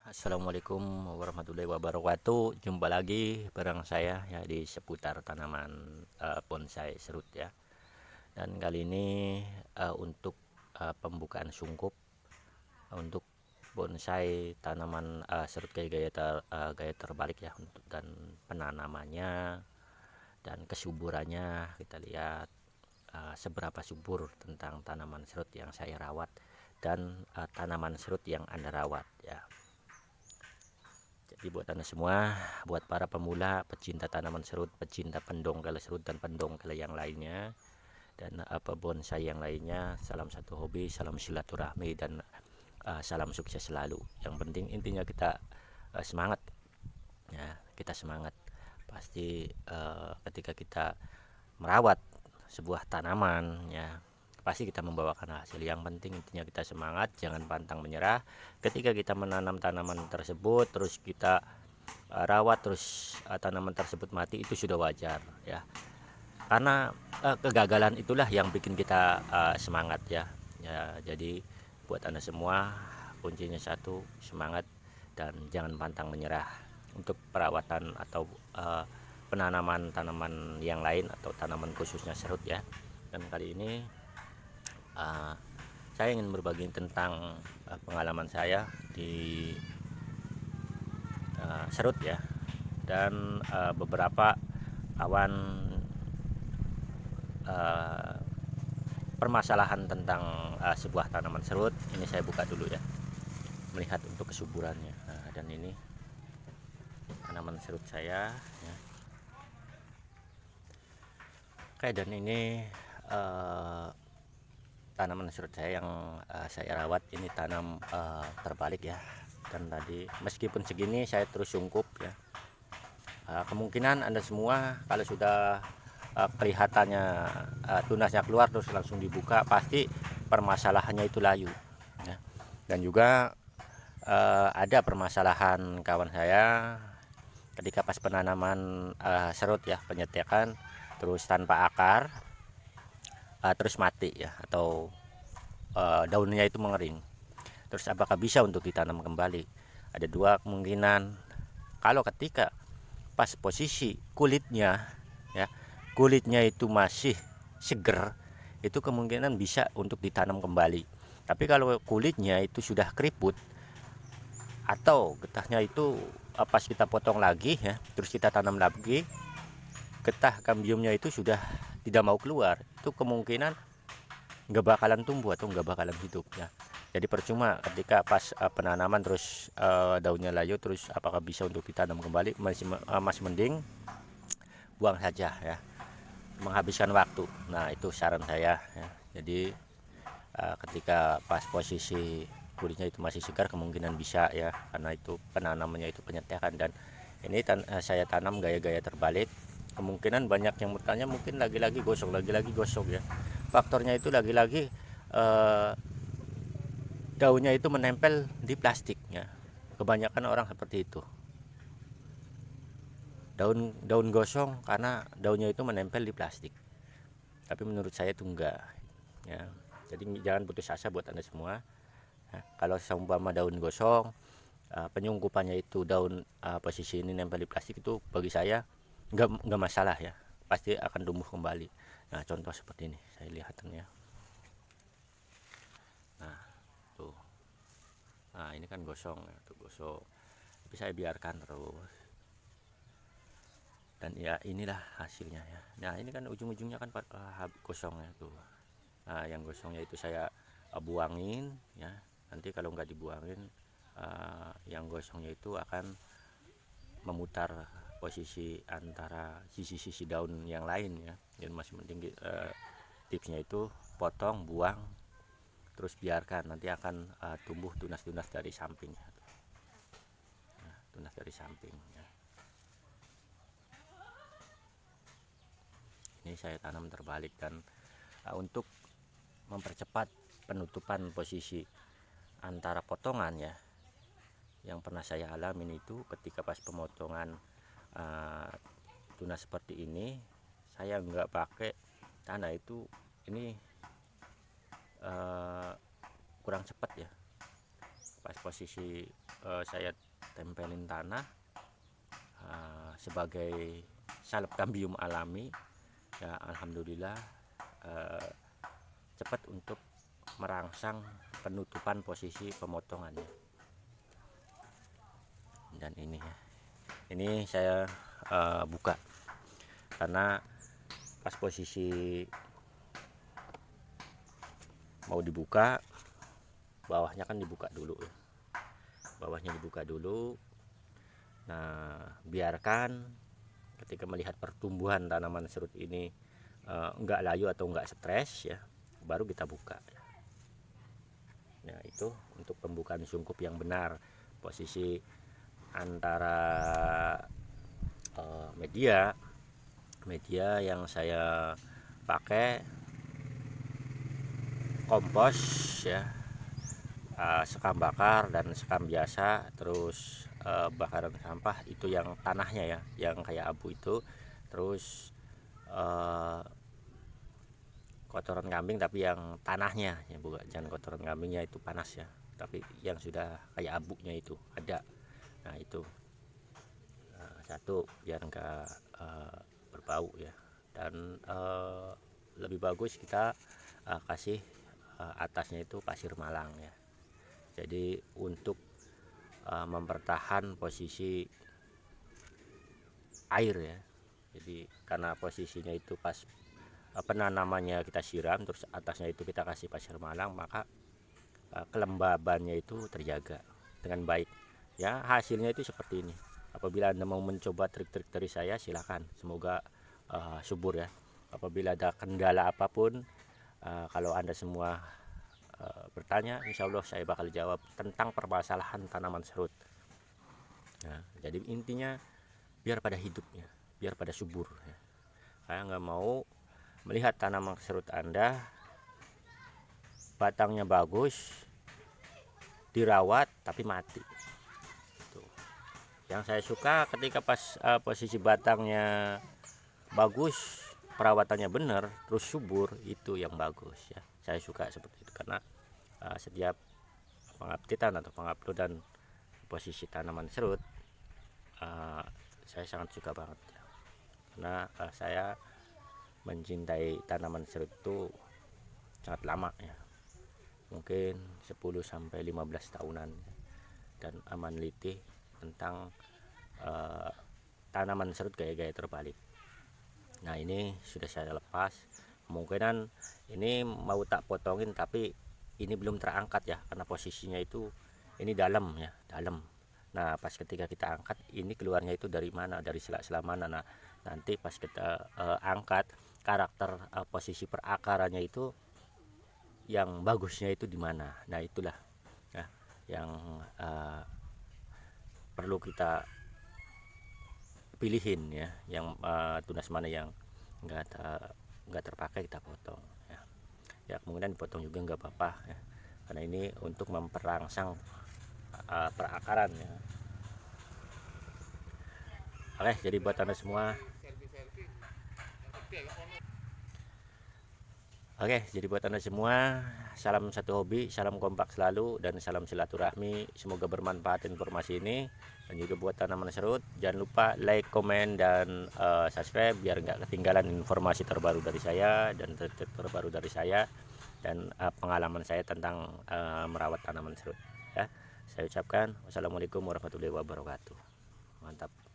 Assalamualaikum warahmatullahi wabarakatuh. Jumpa lagi bareng saya ya di seputar tanaman bonsai serut ya. Dan kali ini untuk pembukaan sungkup untuk bonsai tanaman serut gaya terbalik ya, untuk dan penanamannya dan kesuburannya. Kita lihat seberapa subur tentang tanaman serut yang saya rawat dan tanaman serut yang Anda rawat ya. Jadi buat Anda semua, buat para pemula, pecinta tanaman serut, pecinta pendongkel serut dan pendongkel yang lainnya, dan bonsai yang lainnya, salam satu hobi, salam silaturahmi, dan salam sukses selalu. Yang penting intinya kita semangat ya, kita semangat. Pasti ketika kita merawat sebuah tanaman ya, pasti kita membawakan hasil. Yang penting intinya kita semangat, jangan pantang menyerah. Ketika kita menanam tanaman tersebut terus kita rawat, terus tanaman tersebut mati, itu sudah wajar ya, karena kegagalan itulah yang bikin kita semangat ya. Jadi buat Anda semua, kuncinya satu, semangat dan jangan pantang menyerah untuk perawatan atau penanaman tanaman yang lain atau tanaman khususnya serut ya. Dan kali ini saya ingin berbagi tentang pengalaman saya di serut ya, dan beberapa awan permasalahan tentang sebuah tanaman serut. Ini saya buka dulu ya, melihat untuk kesuburannya. Dan ini tanaman serut saya ya. Oke, dan ini tanaman serut saya yang saya rawat. Ini tanam terbalik ya, dan tadi meskipun segini saya terus sungkup ya. Kemungkinan Anda semua kalau sudah kelihatannya tunasnya keluar terus langsung dibuka, pasti permasalahannya itu layu ya. Dan juga ada permasalahan kawan saya ketika pas penanaman serut ya, penyetiakan terus tanpa akar, terus mati ya, atau daunnya itu mengering. Terus apakah bisa untuk ditanam kembali? Ada dua kemungkinan. Kalau ketika pas posisi kulitnya ya, kulitnya itu masih seger, itu kemungkinan bisa untuk ditanam kembali. Tapi kalau kulitnya itu sudah keriput atau getahnya itu pas kita potong lagi ya, terus kita tanam lagi, getah kambiumnya itu sudah tidak mau keluar, itu kemungkinan nggak bakalan tumbuh atau nggak bakalan hidup ya. Jadi percuma ketika pas penanaman terus daunnya layu, terus apakah bisa untuk ditanam kembali? Masih mending buang saja ya, menghabiskan waktu. Nah itu saran saya ya. Jadi ketika pas posisi kulitnya itu masih segar, kemungkinan bisa ya, karena itu penanamannya itu penyetiakan. Dan ini saya tanam gaya-gaya terbalik. Kemungkinan banyak yang bertanya, mungkin lagi-lagi gosok ya. Faktornya itu lagi-lagi daunnya itu menempel di plastiknya. Kebanyakan orang seperti itu, daun gosong karena daunnya itu menempel di plastik. Tapi menurut saya itu enggak ya. Jadi jangan putus asa buat Anda semua ya. Kalau seumpama daun gosong, penyungkupannya itu daun posisi ini nempel di plastik, itu bagi saya enggak masalah ya, pasti akan tumbuh kembali. Nah contoh seperti ini saya lihatnya. Nah tuh, nah ini kan gosong ya, tuh gosong, tapi saya biarkan terus. Dan ya inilah hasilnya ya. Nah ini kan ujung-ujungnya kan gosong ya tuh. Nah yang gosongnya itu saya buangin ya. Nanti kalau nggak dibuangin, yang gosongnya itu akan memutar posisi antara sisi-sisi daun yang lain ya. Jadi masih penting tipsnya itu potong, buang, terus biarkan, nanti akan tumbuh tunas-tunas dari samping ya. Nah, tunas dari samping ya. Ini saya tanam terbalik, dan untuk mempercepat penutupan posisi antara potongan ya, yang pernah saya alamin itu ketika pas pemotongan tunas seperti ini, saya nggak pakai tanah itu, ini kurang cepat ya. Pas posisi saya tempelin tanah sebagai salep kambium alami ya. Alhamdulillah cepat untuk merangsang penutupan posisi pemotongannya. Dan ini ya, ini saya buka karena pas posisi mau dibuka, bawahnya kan dibuka dulu ya. Bawahnya dibuka dulu. Nah, biarkan ketika melihat pertumbuhan tanaman serut ini enggak layu atau enggak stres ya, baru kita buka. Nah, itu untuk pembukaan sungkup yang benar. Posisi antara media yang saya pakai kompos ya, sekam bakar dan sekam biasa, terus bakaran sampah itu yang tanahnya ya, yang kayak abu itu, terus kotoran kambing tapi yang tanahnya ya, bukan, jangan kotoran kambingnya itu panas ya, tapi yang sudah kayak abunya itu ada. Nah itu satu biar enggak berbau ya, dan lebih bagus kita kasih atasnya itu pasir malang ya. Jadi untuk mempertahan posisi air ya. Jadi karena posisinya itu pas penanamannya kita siram, terus atasnya itu kita kasih pasir malang, maka kelembabannya itu terjaga dengan baik ya. Hasilnya itu seperti ini. Apabila Anda mau mencoba trik-trik dari saya, silahkan, semoga subur ya. Apabila ada kendala apapun, kalau Anda semua bertanya, insya Allah saya bakal jawab tentang permasalahan tanaman serut. Nah, jadi intinya biar pada hidupnya, biar pada subur ya. Saya nggak mau melihat tanaman serut Anda batangnya bagus, dirawat tapi mati. Tuh. Yang saya suka ketika pas posisi batangnya bagus, perawatannya benar, terus subur, itu yang bagus ya. Saya suka seperti itu karena setiap pengupdatean atau penguploadan posisi tanaman serut saya sangat suka banget ya. Karena saya mencintai tanaman serut itu sangat lama ya, mungkin 10-15 tahunan, dan meneliti tentang tanaman serut gaya-gaya terbalik. Nah ini sudah saya lepas, kemungkinan ini mau tak potongin, tapi ini belum terangkat ya, karena posisinya itu ini dalam ya, dalam. Nah pas ketika kita angkat, ini keluarnya itu dari mana, dari sela-sela mana. Nah nanti pas kita angkat, karakter posisi perakarannya itu yang bagusnya itu di mana. Nah itulah ya, yang perlu kita pilihin ya, yang tunas mana yang nggak terpakai kita potong ya. Ya kemungkinan dipotong juga nggak apa-apa ya, karena ini untuk memperangsang perakaran ya. Oke, jadi buat Anda semua, salam satu hobi, salam kompak selalu, dan salam silaturahmi. Semoga bermanfaat informasi ini. Dan juga buat tanaman serut, jangan lupa like, komen, dan subscribe biar nggak ketinggalan informasi terbaru dari saya dan terbaru dari saya, dan pengalaman saya tentang merawat tanaman serut ya. Saya ucapkan wassalamualaikum warahmatullahi wabarakatuh. Mantap.